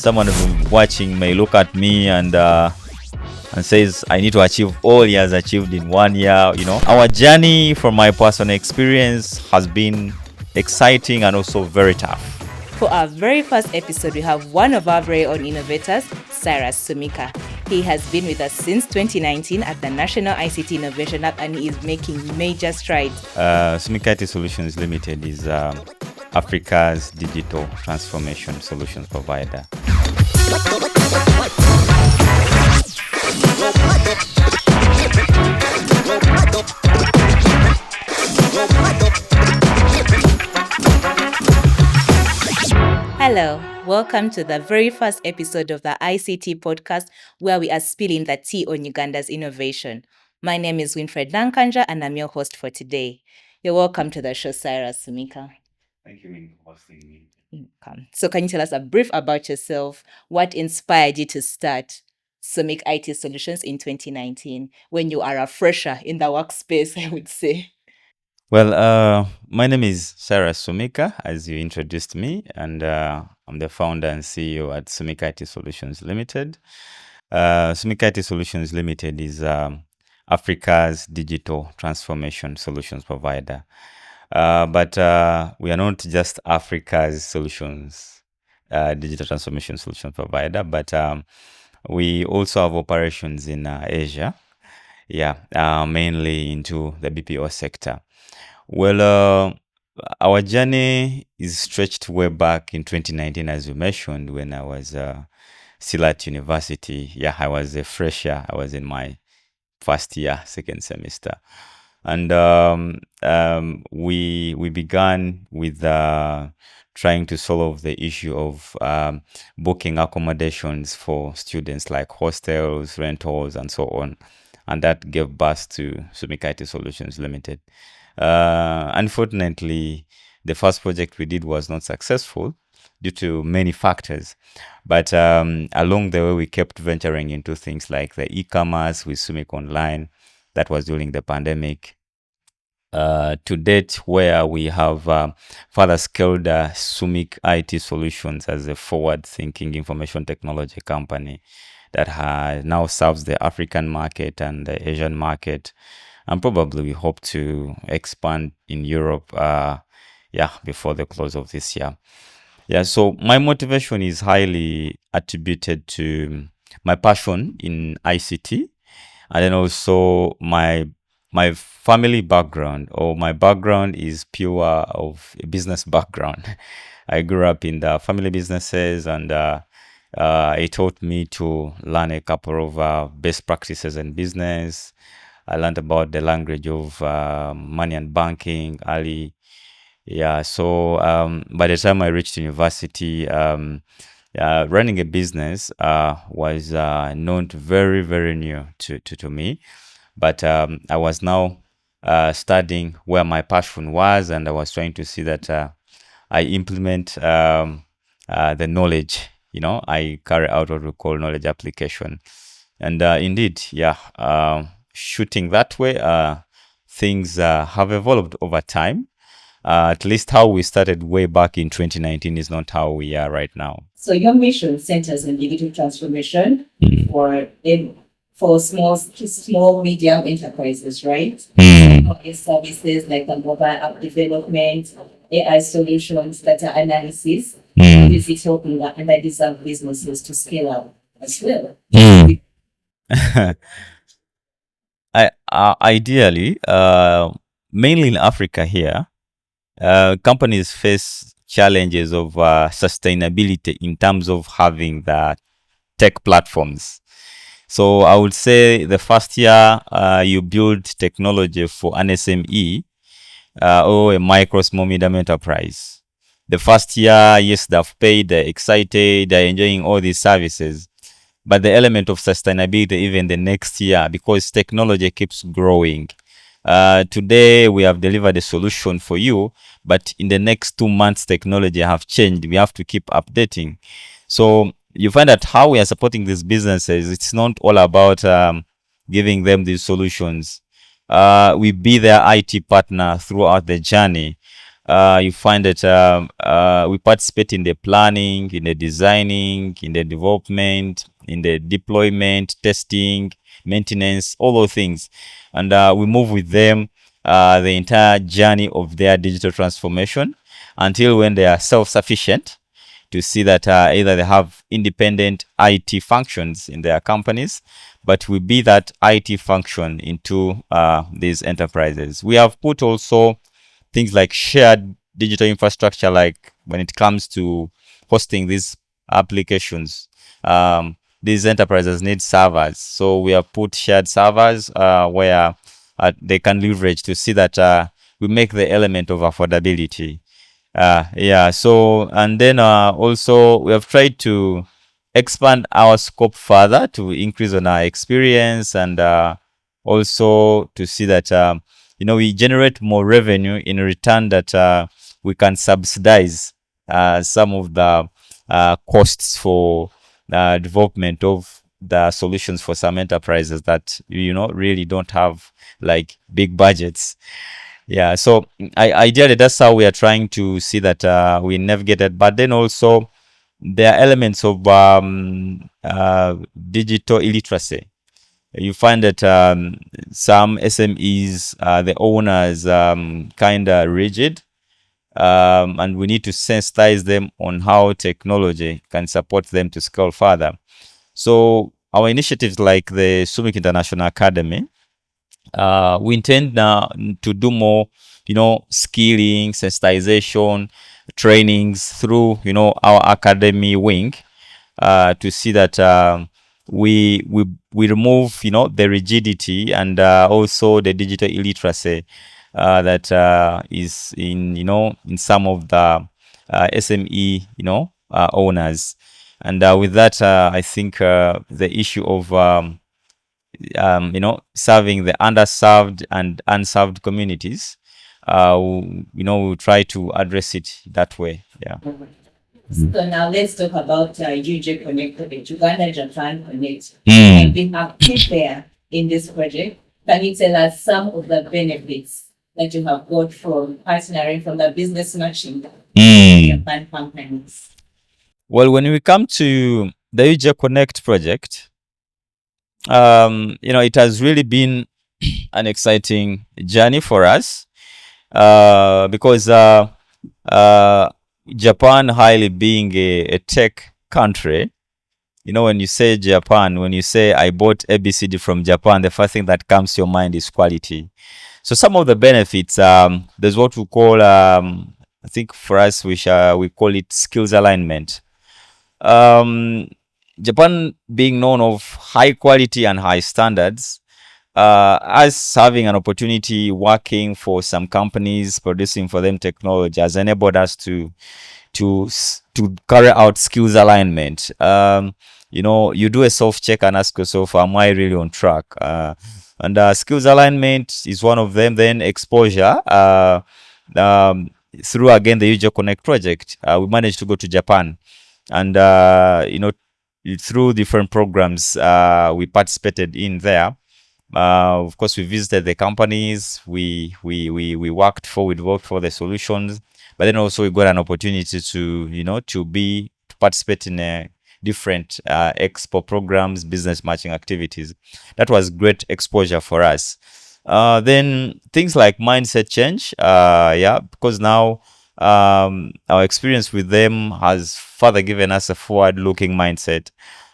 Someone who's watching may look at me and says I need to achieve all he has achieved in 1 year. Our journey, from my personal experience, has been exciting and also very tough. For our very first episode, we have one of our very own innovators, Cirus Sumika. He has been with us since 2019 at the National ICT Innovation Hub, and he is making major strides. Sumic IT Solutions Limited is Africa's digital transformation solutions provider. Hello, welcome to the very first episode of the ICT podcast, where we are spilling the tea on Uganda's innovation. My name is Winfred Nankanja, and I'm your host for today. You're welcome to the show, Cirus Sumika. Thank you for hosting me. So can you tell us a brief about yourself? What inspired you to start Sumic IT Solutions in 2019, when you are a fresher in the workspace, I would say? Well, my name is Cirus Sumika, as you introduced me, and I'm the founder and CEO at Sumic IT Solutions Limited. Sumic IT Solutions Limited is Africa's digital transformation solutions provider. But we are not just Africa's digital transformation solution provider, but we also have operations in Asia, mainly into the BPO sector. Well, our journey is stretched way back in 2019, as you mentioned, when I was still at university. I was a fresher. I was in my first year, second semester. And we began with trying to solve the issue of booking accommodations for students, like hostels, rentals, and so on. And that gave birth to Sumic IT Solutions Limited. Unfortunately, the first project we did was not successful due to many factors. But along the way, we kept venturing into things like the e-commerce with Sumic Online. That was during the pandemic. To date, where we have further scaled Sumic IT Solutions as a forward-thinking information technology company that now serves the African market and the Asian market. And probably we hope to expand in Europe before the close of this year. So my motivation is highly attributed to my passion in ICT, and then also my family background, or my background is pure of a business background. I grew up in the family businesses, and it taught me to learn a couple of best practices in business. I learned about the language of money and banking early. So by the time I reached university, running a business was not very, very new to me. But I was now studying where my passion was, and I was trying to see that I implement the knowledge. I carry out what we call knowledge application. And indeed, shooting that way, things have evolved over time. At least how we started way back in 2019 is not how we are right now. So your mission centers on digital transformation for small, medium enterprises, right? Services like the mobile app development, AI solutions, data analysis. This is helping the underdeserved businesses to scale up as well. Ideally, mainly in Africa here, companies face challenges of sustainability in terms of having the tech platforms. So I would say the first year you build technology for an SME or a micro, small, medium enterprise. The first year, yes, they've paid, they're excited, they're enjoying all these services. But the element of sustainability even the next year, because technology keeps growing. Today we have delivered a solution for you, but in the next 2 months technology have changed. We have to keep updating. So you find that how we are supporting these businesses, it's not all about giving them these solutions. We be their IT partner throughout the journey. You find that we participate in the planning, in the designing, in the development, in the deployment, testing, maintenance, all those things. And we move with them the entire journey of their digital transformation until when they are self-sufficient, to see that either they have independent IT functions in their companies, but we be that IT function into these enterprises. We have put also things like shared digital infrastructure, like when it comes to hosting these applications. These enterprises need servers, so we have put shared servers where they can leverage to see that we make the element of affordability. Yeah. So, and then also we have tried to expand our scope further to increase on our experience, and also to see that we generate more revenue in return, that we can subsidize some of the costs for development of the solutions for some enterprises that really don't have like big budgets. Yeah, so ideally that's how we are trying to see that we navigate it. But then also there are elements of digital illiteracy. You find that some SMEs, the owners, kind of rigid, and we need to sensitize them on how technology can support them to scale further. So our initiatives like the Sumic International Academy, we intend now to do more, skilling, sensitization, trainings through, our academy wing, to see that we remove, the rigidity and also the digital illiteracy that is in some of the SME, owners. And with that, I think the issue of serving the underserved and unserved communities, we'll try to address it that way. Yeah. So now let's talk about UJ Connect Project, Uganda Japan Connect. I've been active there in this project. Can you tell us some of the benefits that you have got from partnering from the business matching Japan companies? Well, when we come to the UJ Connect project, it has really been an exciting journey for us, because Japan, highly being a tech country, when you say Japan, when you say I bought ABCD from Japan, the first thing that comes to your mind is quality. So some of the benefits, there's what we call, I think for us, we call it skills alignment. Um, Japan being known of high quality and high standards, us having an opportunity working for some companies producing for them technology has enabled us to carry out skills alignment. You do a soft check and ask yourself, am I really on track? And skills alignment is one of them. Then exposure, through again the UJ Connect project, we managed to go to Japan, and through different programs we participated in there. Of course, we visited the companies, we worked we worked for the solutions, but then also we got an opportunity to participate in different expo programs, business matching activities. That was great exposure for us. Then things like mindset change, because now our experience with them has further given us a forward-looking mindset.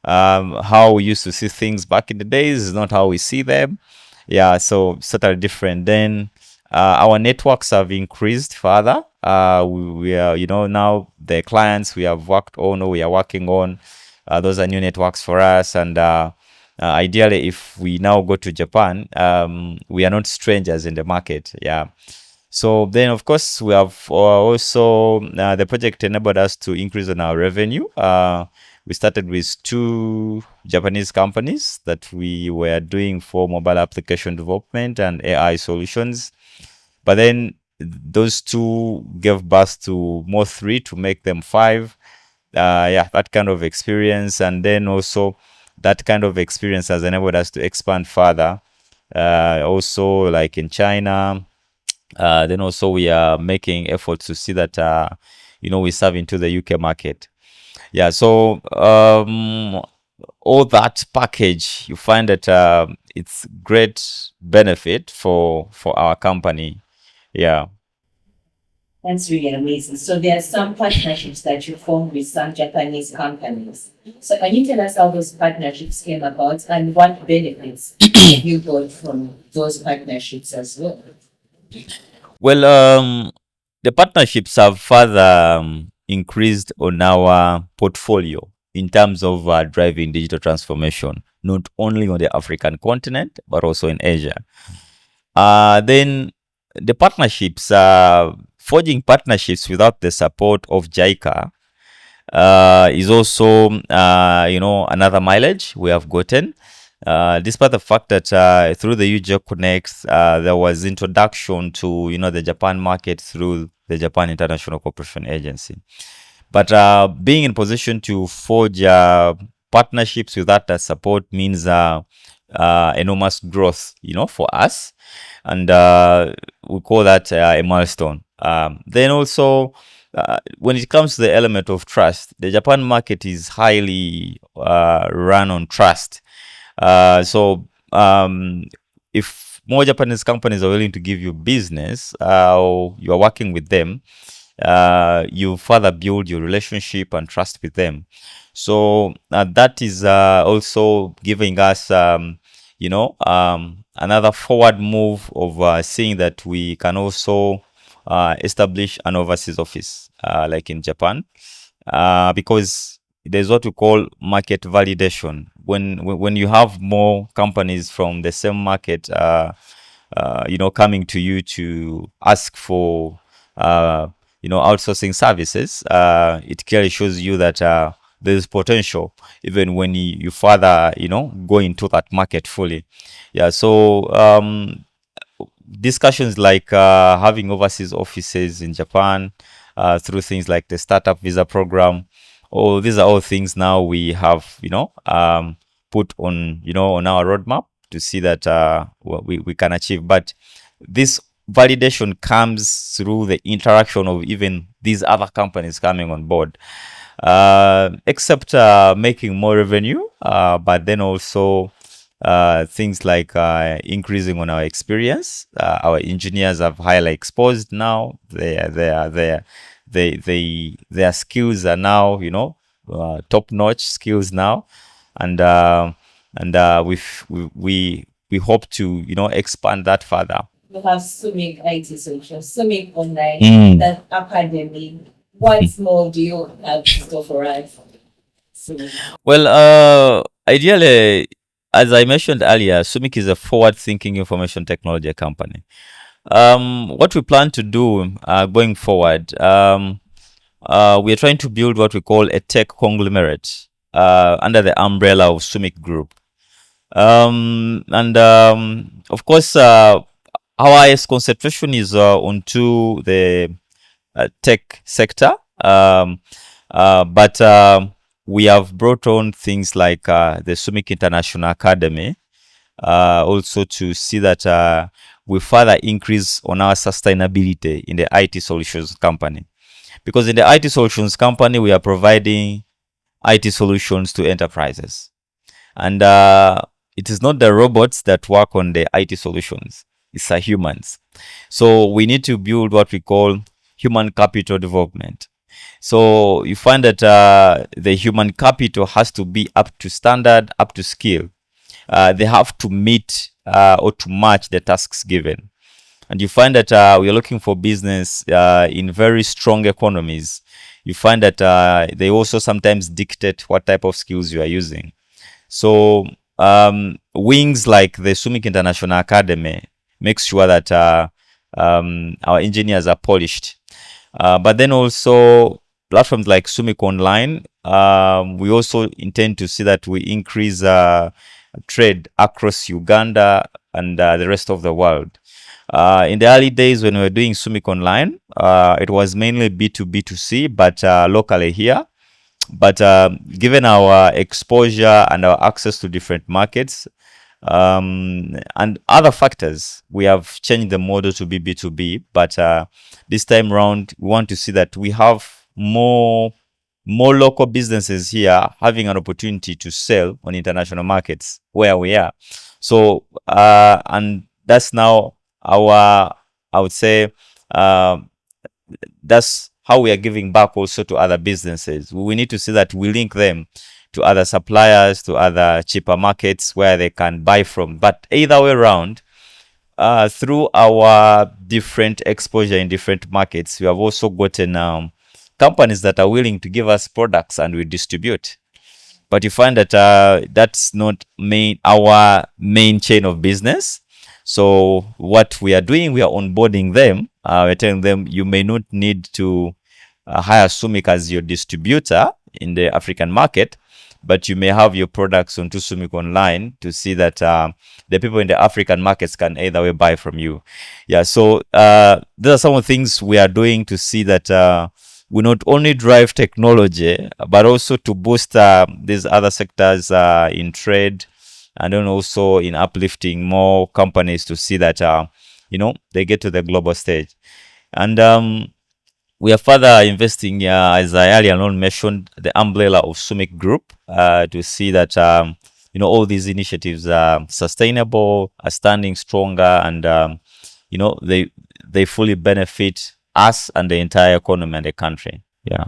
How we used to see things back in the days is not how we see them. Yeah, so certainly different. Then our networks have increased further. We are, now the clients we have worked on or we are working on, those are new networks for us. And ideally, if we now go to Japan, we are not strangers in the market. Yeah. So then, of course, we have also the project enabled us to increase on our revenue. We started with 2 Japanese companies that we were doing for mobile application development and AI solutions. But then those 2 gave birth to more 3 to make them 5. That kind of experience. And then also that kind of experience has enabled us to expand further. Also like in China, Then also we are making efforts to see that we serve into the UK market. Yeah, so all that package, you find that it's great benefit for our company. Yeah. That's really amazing. So there are some partnerships that you formed with some Japanese companies. So can you tell us how those partnerships came about and what benefits you got from those partnerships as well? Well, the partnerships have further increased on our portfolio in terms of driving digital transformation, not only on the African continent, but also in Asia. Then the partnerships, forging partnerships without the support of JICA is also, another mileage we have gotten. Despite the fact that through the UJ Connects, there was introduction to the Japan market through the Japan International Cooperation Agency. But being in position to forge partnerships with that support means enormous growth, for us, and we call that a milestone. Then also, when it comes to the element of trust, the Japan market is highly run on trust. So if more Japanese companies are willing to give you business, or you are working with them, you further build your relationship and trust with them. So that is also giving us, another forward move of seeing that we can also establish an overseas office, like in Japan, because there's what we call market validation. When you have more companies from the same market, coming to you to ask for, outsourcing services, it clearly shows you that there's potential even when you further, go into that market fully. Yeah. So discussions like having overseas offices in Japan through things like the startup visa program. Oh, these are all things now we have, put on, on our roadmap to see that we can achieve. But this validation comes through the interaction of even these other companies coming on board, except making more revenue, but then also things like increasing on our experience. Our engineers have highly exposed now. Their skills are now, top notch skills now, and we hope to expand that further. We have Sumic IT Solutions, Sumic Online, Mm. that academy. What more do you have in store for us? Well, ideally, as I mentioned earlier, Sumic is a forward-thinking information technology company. What we plan to do going forward, we are trying to build what we call a tech conglomerate under the umbrella of Sumic Group. And of course, our highest concentration is onto the tech sector. But we have brought on things like the Sumic International Academy, also to see that we further increase on our sustainability in the IT solutions company. Because in the IT solutions company, we are providing IT solutions to enterprises. And it is not the robots that work on the IT solutions, it's the humans. So we need to build what we call human capital development. So you find that the human capital has to be up to standard, up to skill. They have to meet or to match the tasks given. And you find that we are looking for business in very strong economies. You find that they also sometimes dictate what type of skills you are using. So wings like the Sumic International Academy makes sure that our engineers are polished. But then also platforms like Sumic Online, we also intend to see that we increase trade across Uganda and the rest of the world. In the early days when we were doing Sumic Online, it was mainly B2B2C, but locally here. But given our exposure and our access to different markets, and other factors. We have changed the model to be B2B, but this time round, we want to see that we have more local businesses here having an opportunity to sell on international markets where we are. So, and that's now our, I would say, um, that's how we are giving back also to other businesses. We need to see that we link them to other suppliers, to other cheaper markets where they can buy from. But either way around, through our different exposure in different markets, we have also gotten companies that are willing to give us products and we distribute. But you find that that's not our main chain of business. So what we are doing, we are onboarding them. We're telling them you may not need to hire Sumic as your distributor in the African market, but you may have your products onto Sumic Online to see that the people in the African markets can either way buy from you. Yeah, so these are some of the things we are doing to see that we not only drive technology, but also to boost these other sectors in trade, and then also in uplifting more companies to see that they get to the global stage. And we are further investing, as I earlier on mentioned, the umbrella of Sumic Group to see that all these initiatives are sustainable, are standing stronger, and they fully benefit us and the entire economy and the country. Yeah.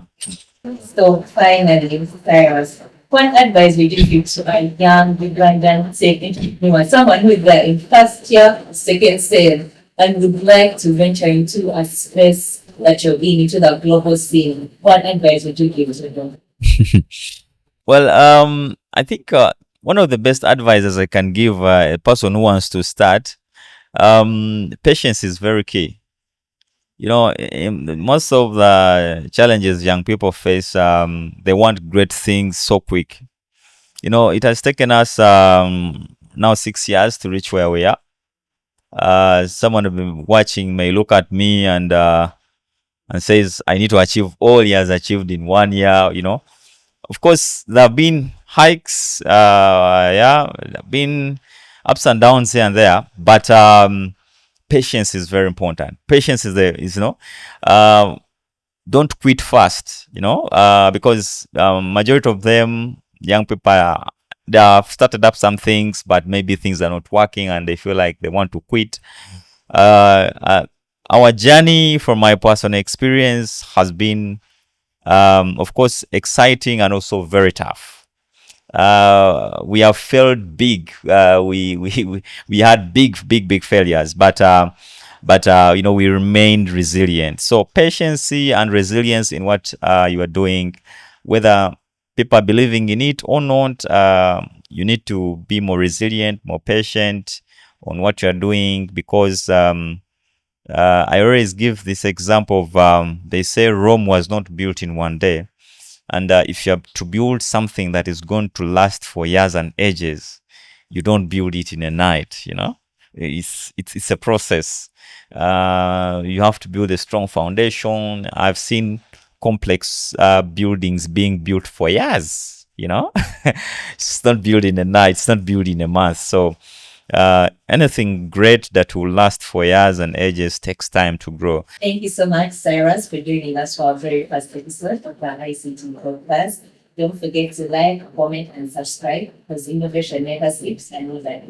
So finally, Cyrus, what advice would you give to a young Ugandan tech entrepreneur, someone who is there in first year, second year, and would like to venture into a space that you're in, into the global scene? What advice would you give to them? Well, I think one of the best advices I can give a person who wants to start, patience is very key. Most of the challenges young people face, they want great things so quick. It has taken us now 6 years to reach where we are. Someone who been watching may look at me and says, I need to achieve all he has achieved in 1 year. Of course, there have been hikes, there have been ups and downs here and there, but patience is very important. Patience uh, don't quit fast, because majority of them, young people, they have started up some things, but maybe things are not working and they feel like they want to quit. Uh, uh, our journey, from my personal experience, has been, of course, exciting and also very tough. We have failed big. We had big failures, but we remained resilient. So patience and resilience in what you are doing, whether people are believing in it or not, you need to be more resilient, more patient on what you are doing, because I always give this example of they say Rome was not built in one day. And if you have to build something that is going to last for years and ages, you don't build it in a night. It's a process. You have to build a strong foundation. I've seen complex buildings being built for years. It's not built in a night. It's not built in a month. So anything great that will last for years and ages takes time to grow. Thank you so much, Cyrus, for joining us for our very first episode of our ICT podcast. Don't forget to like, comment, and subscribe, because innovation never sleeps, and know that.